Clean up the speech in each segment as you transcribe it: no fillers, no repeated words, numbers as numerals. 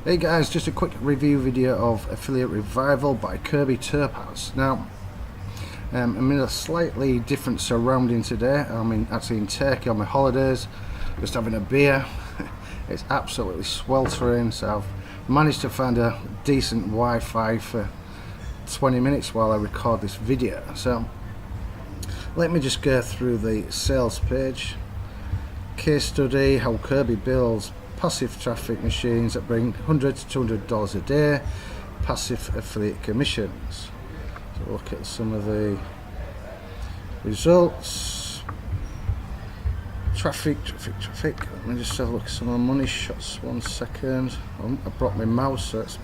Hey guys, just a quick review video of Affiliate Revival by Kirby Topaz. Now, I'm in a slightly different surrounding today. I'm actually in Turkey on my holidays, just having a beer. It's absolutely sweltering, so I've managed to find a decent Wi-Fi for 20 minutes while I record this video. So, let me just go through the sales page. Case study, how Kirby builds passive traffic machines that bring $100 to $200 a day, passive affiliate commissions. So look at some of the results. Traffic. Let me just have a look at some of the money shots. 1 second. I brought my mouse, so it's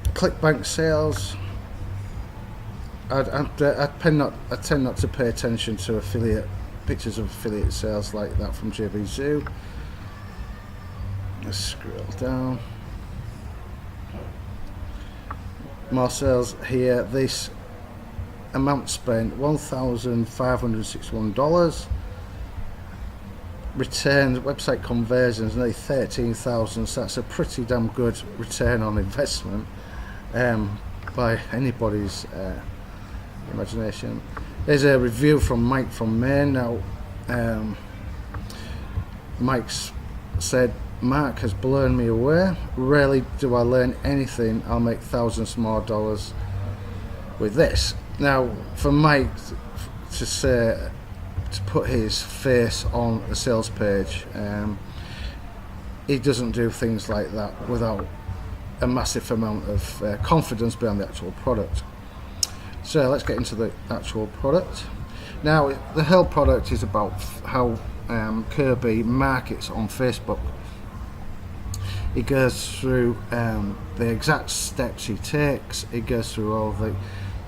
ClickBank sales. I tend not to pay attention to pictures of affiliate sales like that from JB Zoo. Let's scroll down. More sales here. This amount spent $1,561. Returned website conversions nearly 13,000. So that's a pretty damn good return on investment by anybody's imagination. There's a review from Mike from Maine. Now, Mike's said, "Mark has blown me away. Rarely do I learn anything. I'll make thousands more dollars with this." Now, for Mike to put his face on the sales page, he doesn't do things like that without a massive amount of confidence behind the actual product. So let's get into the actual product. Now, the whole product is about how Kirby markets on Facebook. He goes through the exact steps he takes. He goes through all the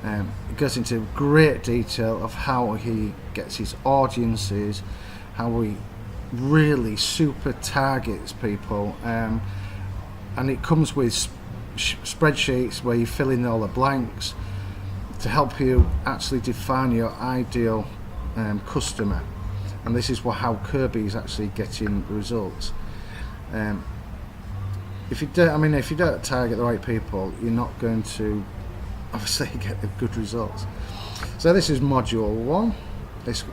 it goes into great detail of how he gets his audiences, how he really super targets people, and it comes with spreadsheets where you fill in all the blanks to help you actually define your ideal customer. And this is how Kirby is actually getting results. If you don't target the right people, you're not going to obviously get the good results. So this is module 1. This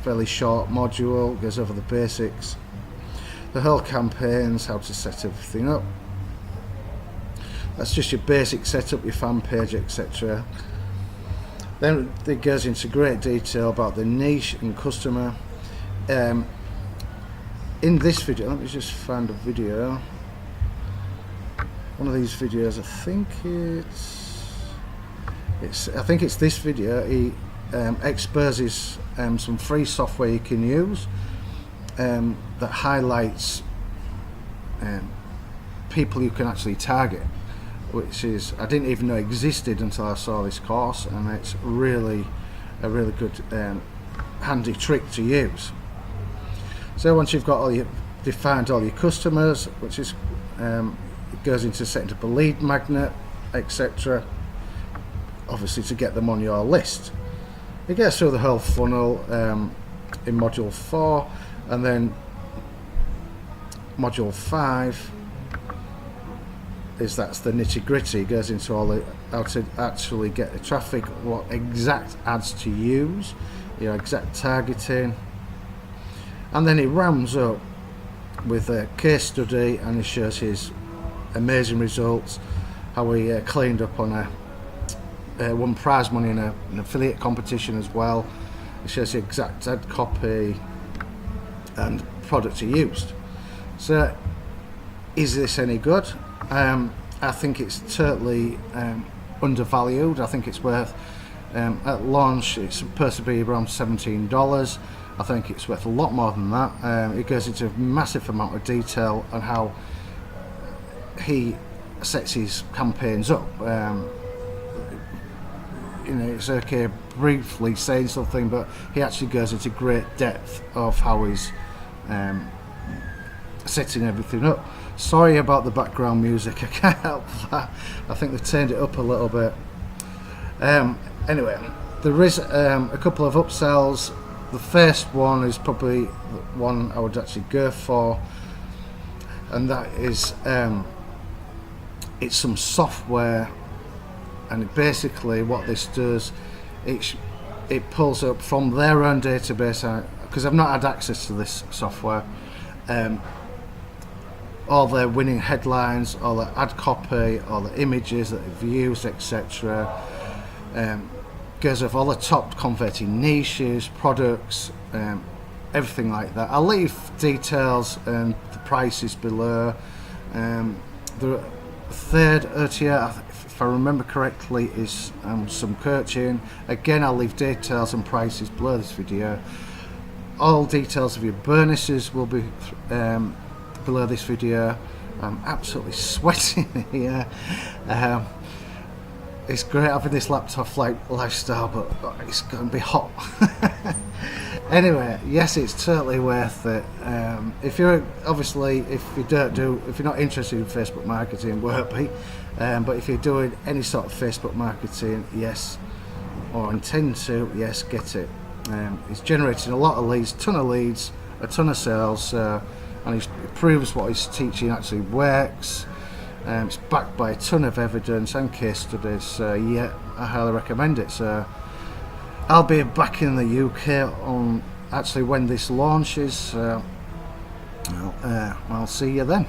fairly short module goes over the basics, the whole campaigns, how to set everything up. That's just your basic setup, your fan page, etc. Then it goes into great detail about the niche and customer. In this video, let me just find a video. One of these videos, I think it's this video. He exposes some free software you can use that highlights people you can actually target, which is I didn't even know existed until I saw this course, and it's really a really good handy trick to use. So once you've got defined all your customers, which is it goes into setting up a lead magnet, etc., obviously to get them on your list. It goes through the whole funnel in module 4, and then module 5 that's the nitty-gritty. It goes into all how to actually get the traffic, what exact ads to use, your exact targeting, and then he rounds up with a case study, and he shows his amazing results, how he cleaned up on won prize money in an affiliate competition as well. It shows the exact ad copy and product he used. So is this any good? I think it's totally undervalued. I think it's worth, at launch it's supposed to be around $17. I think it's worth a lot more than that. It goes into a massive amount of detail on how he sets his campaigns up. It's okay briefly saying something, but he actually goes into great depth of how he's setting everything up. Sorry about the background music, I can't help that. I think they've turned it up a little bit. Anyway, there is a couple of upsells. The first one is probably the one I would actually go for. and that is it's some software, and basically what this does, it pulls up from their own database, because I've not had access to this software, all their winning headlines, all the ad copy, all the images that they've used, etc. Goes over all the top converting niches, products, everything like that. I'll leave details and the prices below. The third OTA, if I remember correctly, is some coaching. Again, I'll leave details and prices below this video. All details of your bonuses will be below this video. I'm absolutely sweating here. It's great having this laptop lifestyle, but it's going to be hot. Anyway, yes, it's totally worth it. If you're not interested in Facebook marketing, won't be. But if you're doing any sort of Facebook marketing, yes, or intend to, yes, get it. It's generating a lot of leads, a ton of sales, and it proves what he's teaching actually works. It's backed by a ton of evidence and case studies, so yeah, I highly recommend it. So I'll be back in the UK on actually when this launches, I'll see you then.